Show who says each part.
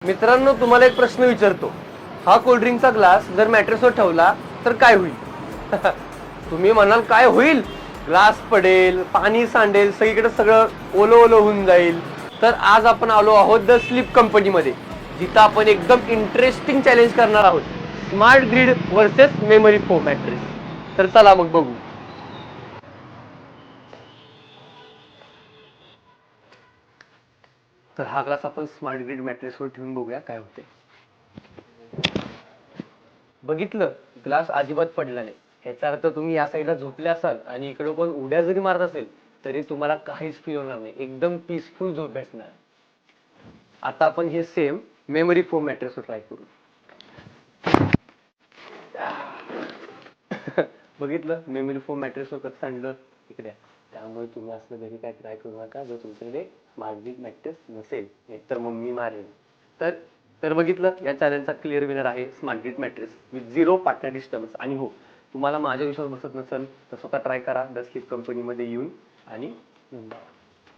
Speaker 1: मित्रांनो, तुम्हाला एक प्रश्न विचारतो. हा कोल्ड्रिंकचा ग्लास जर मॅट्रेसवर ठेवला तर काय होईल? तुम्ही म्हणाल काय होईल? ग्लास पडेल, पाणी सांडेल, सगळीकडे सगळं ओलं ओलं होऊन जाईल. तर आज आपण आलो आहोत द स्लीप कंपनीमध्ये, जिथं आपण एकदम इंटरेस्टिंग चॅलेंज करणार आहोत. Smart grid versus memory foam mattress. तर चला मग बघू. तर हा ग्लास आपण स्मार्ट ग्रिड मॅट्रेसवर ठेवून बघूया काय होते. बघितलं, ग्लास अजिबात पडला नाही. याचा अर्थ तुम्ही या साईडला झोपले असाल आणि इकडे कोण उड्या जरी मारत असेल तरी तुम्हाला काहीच फील होणार नाही, एकदम पीसफुल झोप भेटणार. आता आपण हे सेम मेमरी फोम मॅट्रेसवर ट्राय करू. बघितलं, मेमरी फोम मॅट्रेसवर कसं सांडलं इकडे. त्यामुळे तुम्ही असलं घरी काय ट्राय करू नका जर तुमच्याकडे स्मार्ट ग्रिड मॅट्रेस नसेल, तर मम्मी मारेल. तर तर बघितलं, या चॅनलचा क्लिअर विनर आहे smart grid mattress with zero partner disturbance. आणि हो, तुम्हाला माझ्या विश्वास बसत नसेल तर स्वतः ट्राय करा द स्लीप कंपनीमध्ये येऊन आणि